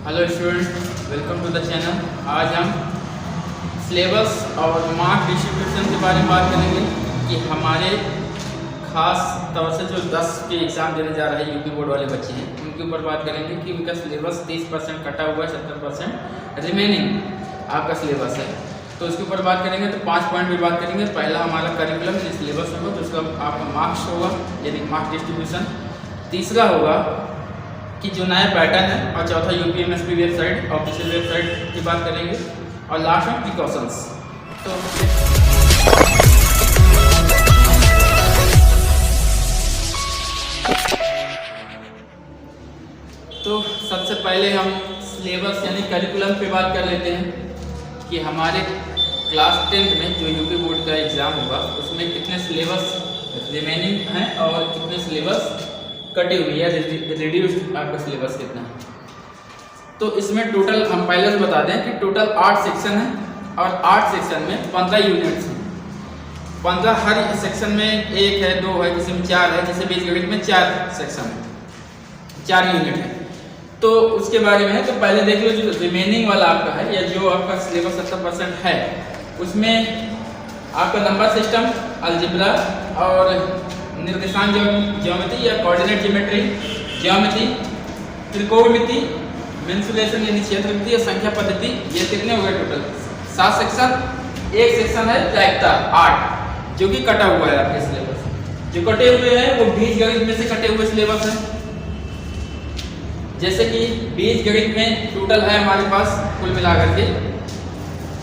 Hello student, welcome to the channel. आज हम syllabus और मार्क डिस्ट्रीब्यूशन के बारे में बात करेंगे कि हमारे खास तौर से जो 10 के एग्ज़ाम देने जा रहे हैं यूपी बोर्ड वाले बच्चे हैं उनके ऊपर बात करेंगे कि उनका सिलेबस 30% कटा हुआ है, 70% रिमेनिंग आपका सिलेबस है। तो उसके ऊपर बात करेंगे तो 5 पॉइंट भी बात करेंगे। पहला हमारा करिकुलम यानी सिलेबस होगा, तो उसका आपका मार्क्स होगा यानी मार्क डिस्ट्रीब्यूशन। तीसरा होगा कि जो नया पैटर्न है, और चौथा यूपीएमएसपी वेबसाइट ऑफिशियल वेबसाइट की बात करेंगे, और लास्ट में प्रिकॉशंस। तो सबसे पहले हम सिलेबस यानी करिकुलम पे बात कर लेते हैं कि हमारे क्लास 10th में जो यूपी बोर्ड का एग्ज़ाम होगा उसमें कितने सिलेबस रिमेनिंग हैं और कितने सिलेबस कटी हुई है, रिड्यूस्ड आपका सिलेबस कितना है। तो इसमें टोटल हम पहले से बता दें कि टोटल 8 सेक्शन है और 8 सेक्शन में 15 यूनिट्स हैं। 15 हर सेक्शन में 1 है, 2 है, किसी में 4 है, जैसे बीजगणित में 4 सेक्शन है, 4 यूनिट है। तो उसके बारे में है तो पहले देख लो जो रिमेनिंग वाला आपका है या जो आपका सिलेबस 70% है उसमें आपका नंबर सिस्टम, अलजेब्रा और निर्देशांक ज्योमेट्री या कोऑर्डिनेट ज्योमेट्री, ज्योमेट्री, त्रिकोणमिति, मेंसुरेशन यानी क्षेत्रमिति या संख्या पद्धति, ये कितने हो गए टोटल 7 सेक्शन। एक सेक्शन है प्रायिकता 8 जो कि कटा हुआ है आपके सिलेबस। जो कटे हुए हैं वो बीजगणित में से कटे हुए सिलेबस है। जैसे कि बीजगणित में टोटल है हमारे पास कुल मिलाकर के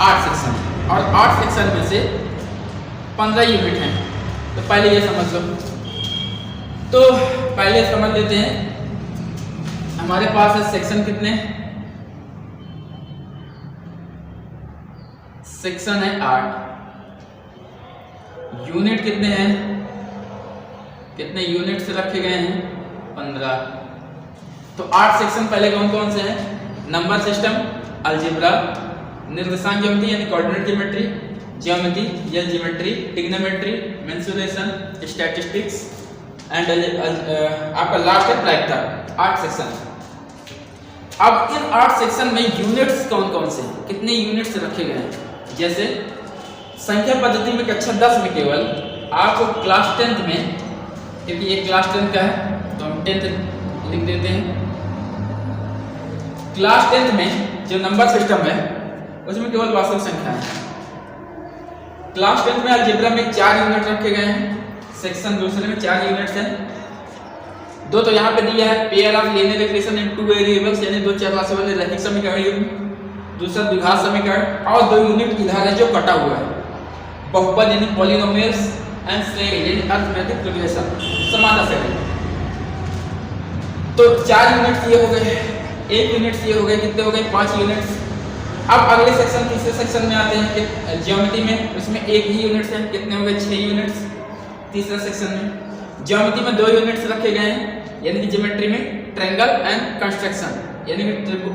8 सेक्शन और 8 सेक्शन में से 15 यूनिट हैं। तो पहले ये समझ लो। तो पहले समझ लेते हैं हमारे पास है सेक्शन कितने, सेक्शन है 8, यूनिट कितने हैं, कितने यूनिट से रखे गए हैं 15। तो 8 सेक्शन पहले कौन कौन से हैं, नंबर सिस्टम, अलजेब्रा, निर्देशांक ज्योमेट्री यानी कोऑर्डिनेट ज्योमेट्री, ज्योमेट्री या geometry, trigonometry, mensuration, statistics and आपका लास्ट है प्रायिकता। 8 सेक्शन। अब इन 8 सेक्शन में यूनिट्स कौन कौन से हैं, कितने यूनिट्स रखे गए हैं। जैसे संख्या पद्धति में कक्षा 10 में केवल आपको क्लास 10th में, क्योंकि ये क्लास 10 का है तो हम 10th लिख देते हैं। क्लास 10th में जो नंबर सिस्टम है उसमें केवल वास्तविक संख्या है। क्लास 10th में अलजेब्रा में 4 यूनिट रखे गए हैं, सेक्शन दूसरे में 4 यूनिट्स हैं। 2 तो यहाँ पे दिया है, pair of linear equation in 2 variables यानी 2 चर राशि वाले रैखिक समीकरण, दूसरा द्विघात समीकरण, और 2 यूनिट इधर है जो कटा हुआ है, बहुपद यानी पॉलिनोमियल्स एंड श्रेणी यानी अरिथमेटिक प्रोग्रेशन, समानता श्रेणी। तो 4 यूनिट्स ये हो गए, 1 यूनिट्स ये हो गए, कितने हो गए 5 यूनिट्स। अब अगले सेक्शन तीसरे सेक्शन में आते हैं कि ज्योमेट्री में, उसमें 1 ही यूनिट्स है, कितने हो गए 6 यूनिट्स तीसरा सेक्शन में। ज्योमेट्री में 2 यूनिट्स रखे गए हैं यानी कि ज्योमेट्री में ट्रायंगल एंड कंस्ट्रक्शन यानी कि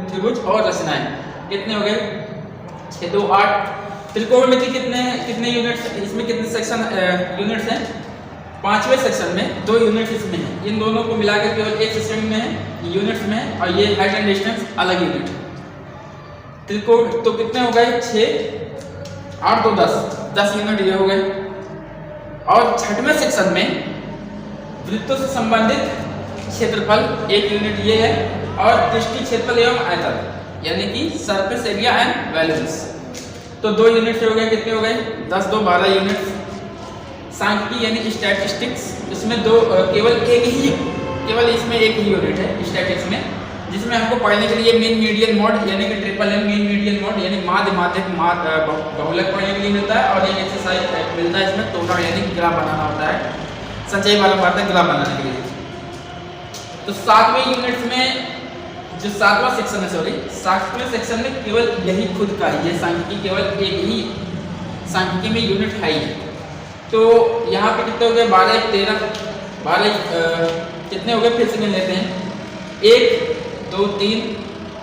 त्रिभुज और रचनाएं, कितने हो गए 6 2 8। त्रिकोणमिति कितने यूनिट्स, इसमें कितने सेक्शन यूनिट्स हैं, 5वें सेक्शन में 2 यूनिट्स इसमें हैं। इन दोनों को मिलाकर केवल एक सेक्शन में है यूनिट्स में, और ये हाइट एंड डिस्टेंस अलग यूनिट। त्रिकोण तो कितने हो गए 6 8 2 10 यूनिट ये हो गए। और 6वें सेक्शन में वृत्तों से संबंधित क्षेत्रफल 1 यूनिट ये है, और पृष्ठीय क्षेत्रफल एवं आयतन यानी कि सरफेस एरिया एंड वैल्यूज, तो 2 यूनिट हो गए, कितने हो गए 10 2 12 यूनिट। सांख्यिकी यानी स्टैटिस्टिक्स, इसमें केवल इसमें एक ही यूनिट है स्टैटिस्टिक्स में, जिसमें हमको पढ़ने के लिए मीन मीडियन मोड यानी कि triple M mean median mode यानी माध्य माध्यक बहुलक पढ़ने के लिए मिलता है, और एक एक्सरसाइज मिलता है इसमें टोटल यानी ग्राफ बनाना होता है, संचयी वाला पार्ट है ग्राफ बनाने के लिए। तो 7वें यूनिट में जो 7वां सेक्शन है, 7वें सेक्शन में केवल यही खुद का ये सांख्यिकी, केवल एक ही सांख्यिकी में यूनिट है ही। तो यहाँ पे कितने हो गए 12 13 12 कितने हो गए, फिर से गिन लेते हैं 1 2 3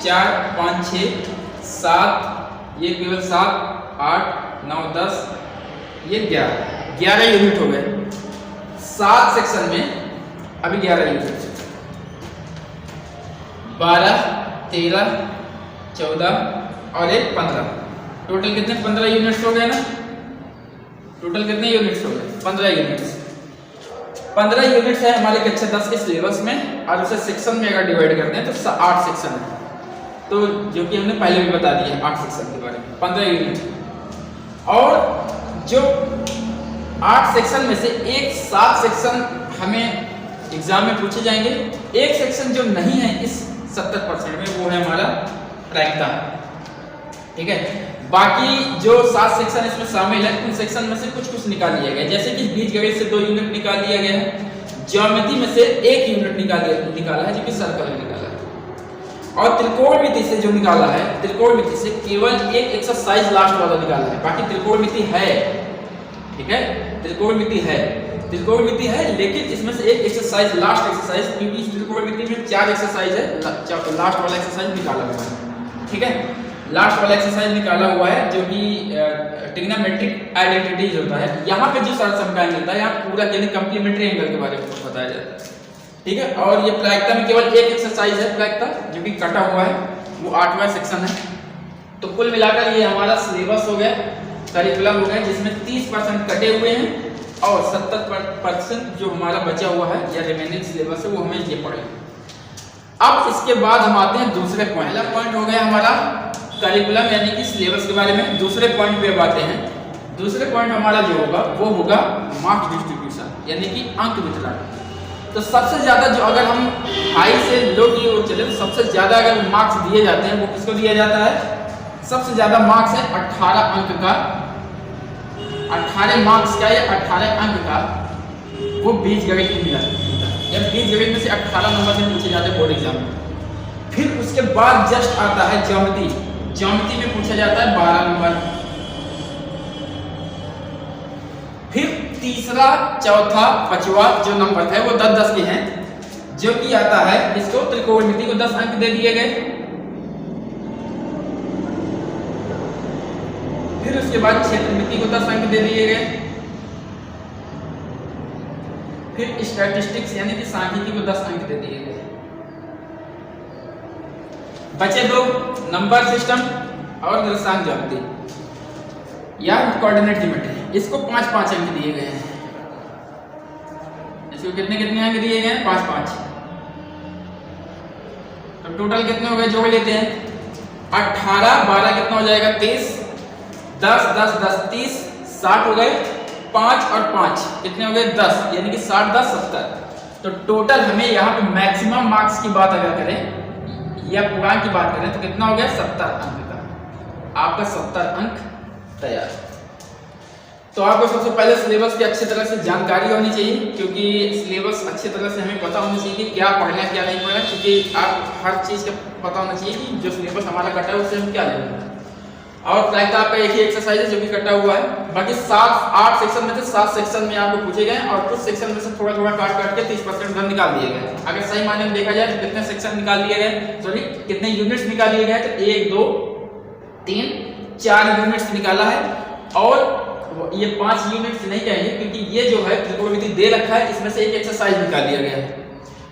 4 5 6 7, ये केवल 7 8 9 10, ये 11 यूनिट हो गए 7 सेक्शन में। अभी 11 यूनिट 12 13, 14 और एक 15, टोटल कितने 15 यूनिट्स हो गए ना। टोटल कितने यूनिट्स हो गए 15 यूनिट्स। 15 यूनिट्स है हमारे कक्षा 10 के सिलेबस में, और उसे सेक्शन में अगर डिवाइड करते हैं तो 8 सेक्शन है, तो जो कि हमने पहले भी बता दिया 8 सेक्शन के बारे में, 15 यूनिट। और जो 8 सेक्शन में से एक 7 सेक्शन हमें एग्जाम में पूछे जाएंगे, एक सेक्शन जो नहीं है इस 70% में, वो है हमारा प्रायिकता, ठीक है। बाकी जो 7 सेक्शन इसमें शामिल है, उन सेक्शन में से कुछ निकाल लिया गया, जैसे कि बीजगणित से 2 यूनिट निकाल लिया गया है, ज्योमेट्री में से 1 यूनिट निकाला है जो कि सर्कल में निकाला है, और त्रिकोणमिति से जो निकाला है, त्रिकोणमिति से केवल एक एक्सरसाइज लास्ट वाला निकाला है, बाकी त्रिकोणमिति है, ठीक है, त्रिकोणमिति है, लेकिन इसमें से एक एक्सरसाइज लास्ट एक्सरसाइज, क्योंकि इस त्रिकोणमिति में 4 एक्सरसाइज है, लास्ट वाला एक्सरसाइज निकाला हुआ है, ठीक है, लास्ट वाला एक्सरसाइज निकाला हुआ है जो कि ट्रिग्नोमेट्रिक आइडेंटिटीज होता है। यहाँ पे जो सारा समकाय मिलता है, यहाँ पूरा यानी कंप्लीमेंट्री एंगल के बारे में बताया जाता है, ठीक है। और ये प्रायिकता में केवल एक एक्सरसाइज है प्रायिकता, जो कि कटा हुआ है, वो 8वां सेक्शन है। तो कुल मिलाकर ये हमारा सिलेबस हो गया, करिकुलम हो गया, जिसमें 30% कटे हुए हैं और 70% जो हमारा बचा हुआ है या रिमेनिंग सिलेबस है वो हमें ये पढ़े। अब इसके बाद हम आते हैं दूसरे पॉइंट। पहला पॉइंट हो गया हमारा करिकुलम यानी कि सिलेबस के बारे में। दूसरे पॉइंट पे बातें हैं। दूसरे पॉइंट हमारा जो होगा वो होगा मार्क्स डिस्ट्रीब्यूशन यानी कि अंक वितरण। तो सबसे ज्यादा जो अगर हम हाई से लो की ओर चले तो सबसे ज्यादा अगर मार्क्स दिए जाते हैं वो किसको दिया जाता है? सबसे ज्यादा मार्क्स है 18 अंक का, 18 मार्क्स का या 18 अंक का वो बीजगणित में मिला या बीजगणित में से 18 नंबर से पूछे जाते हैं बोर्ड एग्जाम में। फिर उसके बाद जस्ट आता है ज्योमेट्री। ज्योमेट्री में पूछा जाता है 12 नंबर। फिर तीसरा, चौथा, पांचवा जो नंबर है वो 10-10 के हैं, जो कि आता है इसको त्रिकोणमिति को 10 अंक दे दिए गए। फिर उसके बाद क्षेत्रमिति को 10 अंक दे दिए गए। फिर स्टैटिस्टिक्स यानी कि सांख्यिकी को 10 अंक दे दिए गए। बचे 2 नंबर सिस्टम और निर्देशांक ज्यामिति या कोऑर्डिनेट ज्योमेट्री, इसको 5-5 अंक दिए गए हैं। इसको कितने अंक दिए गए हैं? 5-5। तो टोटल कितने हो गए जोड़ लेते हैं। 18 12 कितना हो जाएगा? 30। 10 10 10 30, 60 हो गए। 5 और 5 कितने हो गए? 10, यानी कि 60 10 70। तो टोटल हमें यहाँ पे मैक्सिमम मार्क्स की बात अगर करें या पूर्णांक की बात करें तो कितना हो गया? 70 अंक का। आपका 70 अंक तैयार। तो आपको सबसे पहले सिलेबस की अच्छी तरह से जानकारी होनी चाहिए, क्योंकि सिलेबस अच्छी तरह से हमें पता होना चाहिए कि क्या पढ़ना है क्या नहीं पढ़ना, क्योंकि आप हर चीज़ का पता होना चाहिए कि जो सिलेबस हमारा कटा है उससे हम क्या लेना है। और प्रायिकता आपका एक ही एक्सरसाइज है जो कि कटा हुआ है। बाकी 8 सेक्शन में से 7 सेक्शन में आपको पूछे गए और कुछ सेक्शन में से थोड़ा काट के 30% रन निकाल दिए गए। अगर सही मायने में देखा जाए तो कितने सेक्शन निकाल लिए गए, सॉरी कितने यूनिट्स निकाल लिए गए, तो 1 2 3 4 यूनिट्स निकाला है। और ये 5 यूनिट्स नहीं कहेंगे क्योंकि ये जो है त्रिकोणमिति दे रखा है, इसमें से एक एक्सरसाइज निकाल लिया गया है।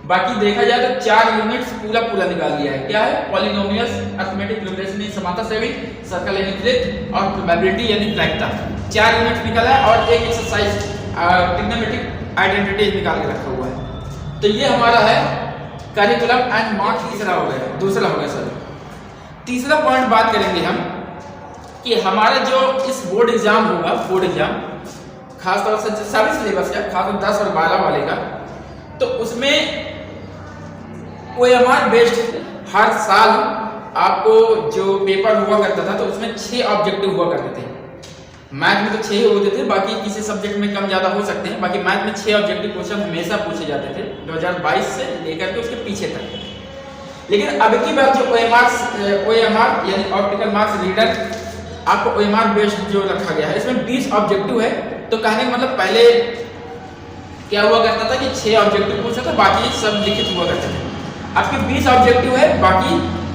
बाकी देखा जाए तो 4 यूनिट्स पूरा निकाल लिया है। क्या है? पॉलिनोमियल्स, अरिथमेटिक, रिलेशन, समानता सेविंग, सर्कल एनिक्लिट और प्रोबेबिलिटी यानी प्रायिकता। 4 यूनिट्स निकाला है और एक एक्सरसाइज ट्रिग्नोमेट्रिक आइडेंटिटीज निकाल के रखा हुआ है। तो ये हमारा है करिकुलम एंड मार्क्स। दूसरा हो गया सर। तीसरा पॉइंट बात करेंगे हम कि हमारा जो इस बोर्ड एग्जाम होगा, बोर्ड एग्जाम खासतौर से सभी सिलेबस का, खासतौर 10 और 12 वाले का, तो उसमें OMR बेस्ड हर साल आपको जो पेपर हुआ करता था तो उसमें 6 ऑब्जेक्टिव हुआ करते थे। मैथ में तो 6 ही होते थे, बाकी किसी सब्जेक्ट में कम ज़्यादा हो सकते हैं। बाकी मैथ में 6 ऑब्जेक्टिव क्वेश्चन हमेशा पूछे जाते थे 2022 से लेकर के उसके पीछे तक। लेकिन अब की बात जो OMR यानी ऑप्टिकल मार्क्स रीडर आपको OMR बेस्ड जो रखा गया है, इसमें 20 ऑब्जेक्टिव है। तो कहने का मतलब पहले क्या हुआ करता था कि 6 ऑब्जेक्टिव पूछा था, बाकी सब लिखित हुआ करते थे। आपके 20 ऑब्जेक्टिव है, बाकी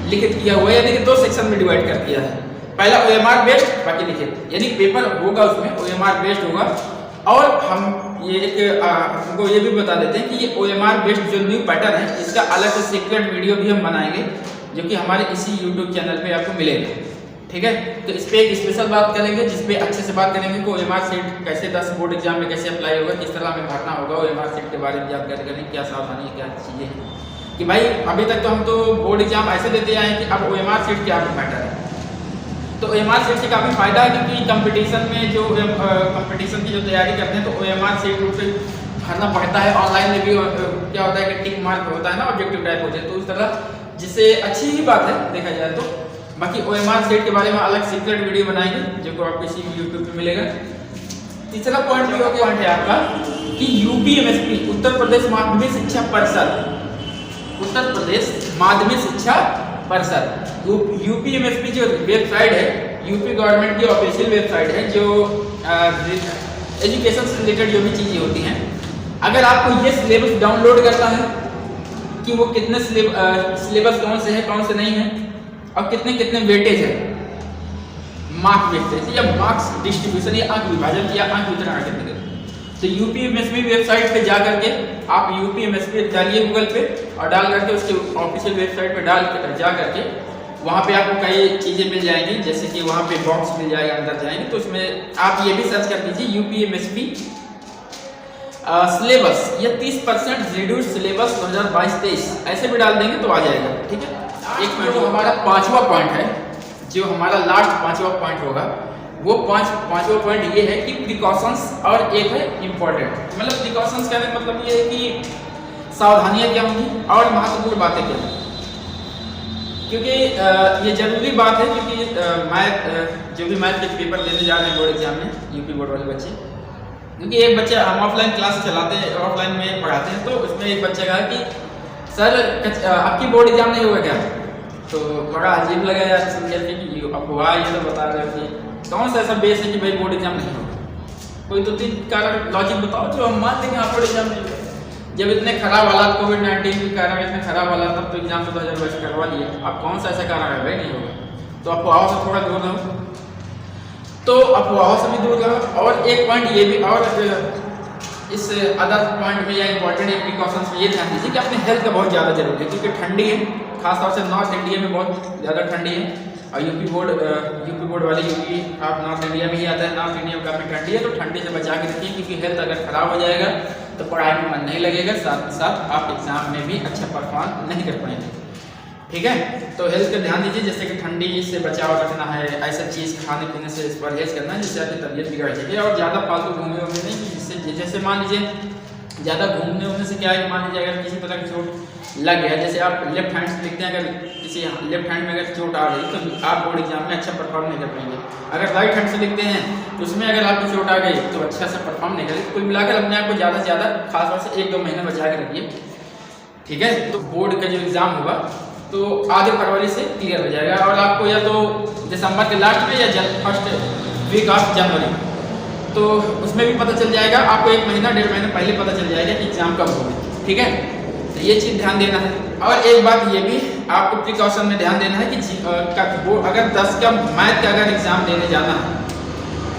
लिखित किया हुआ है, यानी कि 2 सेक्शन में डिवाइड कर दिया है। पहला OMR बेस्ड, बाकी लिखित, यानी पेपर होगा उसमें OMR बेस्ड होगा। और हम ये हमको ये भी बता देते हैं कि ये OMR बेस्ड जो न्यू पैटर्न है, इसका अलग से सीक्रेट वीडियो भी हम बनाएंगे, जो कि हमारे इसी यूट्यूब चैनल पे आपको मिलेगा। ठीक है, तो इस पर एक स्पेशल बात करेंगे, जिसपे अच्छे से बात करेंगे कि OMR सीट कैसे 10 बोर्ड एग्जाम में कैसे अप्लाई होगा, किस तरह हमें भरना होगा, OMR सीट के बारे में जानकारी करेंगे, क्या सावधानी क्या चीज़ें हैं। कि भाई अभी तक तो हम तो बोर्ड एग्जाम ऐसे देते आए हैं कि अब OMR सीट क्या मैटर है। तो OMR सीट से काफ़ी फायदा है, क्योंकि कंपटीशन में जो कंपटीशन की जो तैयारी करते हैं तो OMR सीट रूप से भरना पड़ता है। ऑनलाइन में भी क्या होता है कि टिक मार्क होता है ना, ऑब्जेक्टिव टाइप होते हैं, तो उस तरह जिससे अच्छी ही बात है देखा जाए तो। बाकी OMR सीट के बारे में अलग सीक्रेट वीडियो बनाएंगे जो आपको इसी यूट्यूब पे मिलेगा। तीसरा पॉइंट भी है आपका कि UPMSP उत्तर प्रदेश माध्यमिक शिक्षा परिषद, उत्तर प्रदेश माध्यमिक शिक्षा परिषद UPMSP जो वेबसाइट है, यूपी गवर्नमेंट की ऑफिशियल वेबसाइट है, जो एजुकेशन से रिलेटेड जो भी चीज़ें होती हैं, अगर आपको ये सिलेबस डाउनलोड करना है कि वो कितने सिलेबस कौन से है कौन से नहीं है और कितने कितने वेटेज है, मार्क वेटेज या मार्क्स डिस्ट्रीब्यूशन या अंक विभाजन या अंक वितरण करने के, तो UPMSP वेबसाइट पे जा करके आप UPMSP डालिए गूगल पे और डाल करके उसके ऑफिशियल वेबसाइट पे डाल कर जा करके वहाँ पे आपको कई चीज़ें मिल जाएंगी, जैसे कि वहाँ पे बॉक्स मिल जाएगा, अंदर जाएंगे तो उसमें आप ये भी सर्च कर दीजिए UPMSP सिलेबस या 30% रिड्यूस सिलेबस 2022-23 ऐसे भी डाल देंगे तो आ जाएगा। ठीक है, एक मिनट, जो हमारा पांचवा पॉइंट है, जो हमारा लास्ट पांचवा पॉइंट होगा, वो पांचवा पॉइंट ये है कि प्रिकॉशंस और एक है इम्पोर्टेंट। मतलब प्रिकॉशंस कहने का मतलब ये है कि सावधानियां क्या होंगी और महत्वपूर्ण बातें क्या होंगी, क्योंकि ये जरूरी बात है, क्योंकि मैथ जो भी मैथ के पेपर देने जा रहे हैं बोर्ड एग्जाम में यूपी बोर्ड वाले बच्चे, क्योंकि एक बच्चा हम ऑफलाइन क्लास चलाते हैं, ऑफलाइन में पढ़ाते हैं, तो उसमें एक बच्चा कहा कि सर आपकी बोर्ड एग्जाम नहीं होगा क्या? तो बड़ा अजीब लगा यार सुन के कि अब हुआ ये तो बता रहे थे, कौन सा ऐसा बेस है कि भाई बोर्ड एग्जाम नहीं होगा? कोई 2-3 कारण लॉजिक बताओ जो हम मान लेंगे बोर्ड एग्जाम नहीं होगा। जब इतने खराब हालात कोविड-19 के कारण इतने खराब हालात, तब तो एग्जाम तो 2022 करवा लिया, अब कौन सा ऐसा कारण है भाई नहीं होगा? तो अफवाहों से थोड़ा दूर रहो, तो अफवाहों से भी दूर रहो। और एक पॉइंट ये भी, और इस अदर पॉइंट में या इंपॉर्टेंट प्रिकॉशंस में ये ध्यान दीजिए कि अपने हेल्थ का बहुत ज़्यादा जरूरी है, क्योंकि ठंडी है, खासतौर से नॉर्थ इंडिया में बहुत ज़्यादा ठंडी है, और यूपी बोर्ड वाले यूपी आप नॉर्थ इंडिया में ही आता है, नॉर्थ इंडिया में काफ़ी ठंडी है, तो ठंडी से बचा के रखिए, क्योंकि हेल्थ अगर ख़राब हो जाएगा तो पढ़ाई में मन नहीं लगेगा, साथ साथ आप एग्जाम में भी अच्छा परफॉर्म नहीं कर पाएंगे। ठीक है, तो हेल्थ का ध्यान दीजिए, जैसे कि ठंडी से बचाव रखना है, ऐसा चीज़ खाने पीने से परहेज करना है जिससे आपकी तबीयत बिगड़ जाएगी, और ज़्यादा फालतू घूमने वूमने नहीं, जिससे जैसे मान लीजिए ज़्यादा घूमने वूमने से क्या है, मान लीजिए अगर किसी तरह की चोट लग गया, जैसे आप लेफ्ट हैंड से लिखते हैं, अगर किसी लेफ्ट हैंड में अगर चोट आ गई तो आप बोर्ड एग्जाम में अच्छा परफॉर्म नहीं कर पाएंगे। अगर राइट हैंड से लिखते हैं तो उसमें अगर आपकी चोट आ गई तो अच्छा से परफॉर्म नहीं करेंगे। कुल मिलाकर अपने आप को ज़्यादा से ज़्यादा खासतौर से 1-2 महीने बचा के रखिए। ठीक है, तो बोर्ड का जो एग्ज़ाम होगा तो आधे फरवरी से क्लियर हो जाएगा, और आपको या तो दिसंबर के लास्ट में या फर्स्ट वीक ऑफ जनवरी, तो उसमें भी पता चल जाएगा आपको, 1 महीना 1.5 महीने पहले पता चल जाएगा कि एग्जाम कब होगा। ठीक है, तो ये चीज़ ध्यान देना है। और एक बात ये भी आपको प्रिकॉशन में ध्यान देना है कि अगर 10 का मैथ का अगर एग्जाम देने जाना है,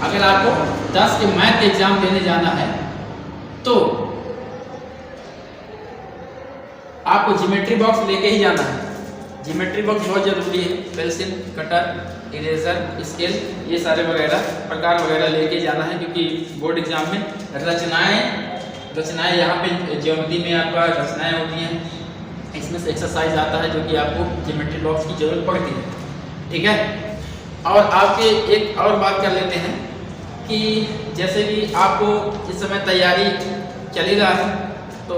अगर आपको 10 के मैथ के एग्जाम देने जाना है तो आपको ज्योमेट्री बॉक्स लेके ही जाना है। ज्योमेट्री बॉक्स बहुत जरूरी है, पेंसिल, कटर, इरेजर, स्केल, ये सारे वगैरह प्रकार वगैरह लेके जाना है, क्योंकि बोर्ड एग्जाम में रचनाएं यहाँ पे ज्योमेट्री में आपका रचनाएं होती हैं, इसमें से एक्सरसाइज आता है जो कि आपको ज्योमेट्री बॉक्स की जरूरत पड़ती है। ठीक है, और आपके एक और बात कर लेते हैं कि जैसे कि आपको इस समय तैयारी चल ही रहा है, तो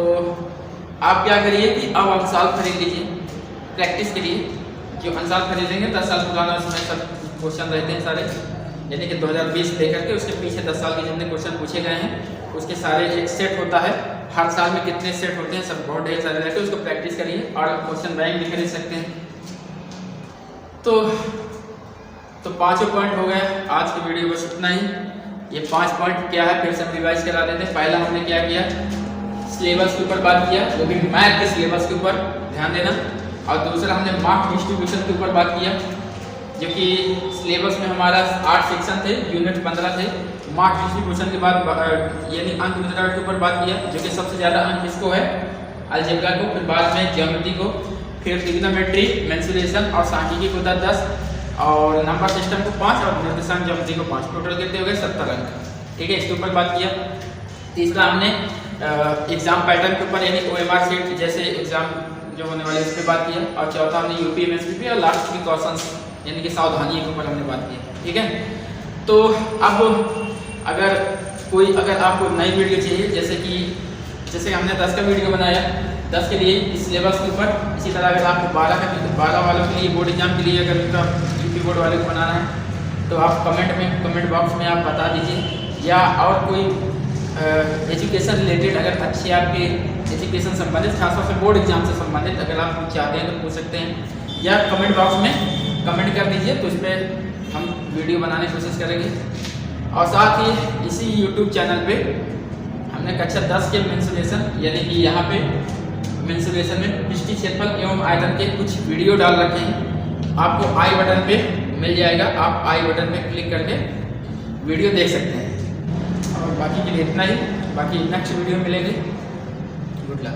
आप क्या करिए कि अब अंशाल खरीद लीजिए प्रैक्टिस के लिए। जो अंशाल खरीदेंगे 10 साल पुराना उसमें सब क्वेश्चन रहते हैं सारे, यानी कि 2020 लेकर के उसके पीछे 10 साल के जितने क्वेश्चन पूछे गए हैं उसके सारे एक सेट होता है। हर साल में कितने सेट होते हैं सब बहुत ढेर सारे रहते हैं, उसको प्रैक्टिस करिए और क्वेश्चन बैंक भी खरीद सकते हैं। तो 5 पॉइंट हो गए आज की वीडियो, बस इतना ही। ये 5 पॉइंट क्या है फिर से हम रिवाइज करा देते हैं। पहला हमने क्या किया, सिलेबस के ऊपर बात किया, वो भी मैथ के सिलेबस के ऊपर ध्यान देना। और दूसरा हमने मार्क डिस्ट्रीब्यूशन के ऊपर बात किया, जो कि सिलेबस में हमारा 8 सेक्शन थे, यूनिट 15 थे। मार्क डिस्ट्रीब्यूशन के बाद यानी अंक वितरण के ऊपर बात किया, जो कि सबसे ज़्यादा अंक किसको है, अलजेब्रा को, फिर बाद में ज्योमेट्री को, फिर ट्रिग्नोमेट्री, मेंसुरेशन और सांख्यिकी को 10 और नंबर सिस्टम को 5 और निर्देशांक ज्योमेट्री को 5, टोटल कितने हो गए 70 अंक। ठीक है, इसके ऊपर बात किया। तीसरा हमने एग्जाम पैटर्न के ऊपर यानी OMR शीट जैसे एग्जाम जो होने वाले उस पर बात किया। और चौथा हमने UPMSPP और लास्ट की क्वेश्चंस यानी कि सावधानी के ऊपर हमने बात की। ठीक है, तो अब अगर आपको नई वीडियो चाहिए जैसे हमने 10 का वीडियो बनाया 10 के लिए इस सिलेबस के ऊपर, इसी तरह अगर आपको 12 वालों के लिए बोर्ड एग्जाम के लिए अगर उनका यूपी बोर्ड वाले को बनाना है तो आप कमेंट बॉक्स में आप बता दीजिए। या और कोई एजुकेशन रिलेटेड अगर अच्छी आपके एजुकेशन संबंधित खासतौर से बोर्ड एग्जाम से संबंधित अगर आप कुछ चाहते हैं तो पूछ सकते हैं या कमेंट बॉक्स में कमेंट कर दीजिए, तो इस पर हम वीडियो बनाने की कोशिश करेंगे। और साथ ही इसी YouTube चैनल पे हमने कक्षा 10 के मेंसुरेशन यानी कि यहाँ पे मेंसुरेशन में पृष्ठीय क्षेत्रफल एवं आयतन के कुछ वीडियो डाल रखे हैं, आपको आई बटन पे मिल जाएगा, आप आई बटन पे क्लिक करके वीडियो देख सकते हैं। और बाकी के लिए इतना ही, बाकी नेक्स्ट वीडियो में मिलेंगे। Good luck.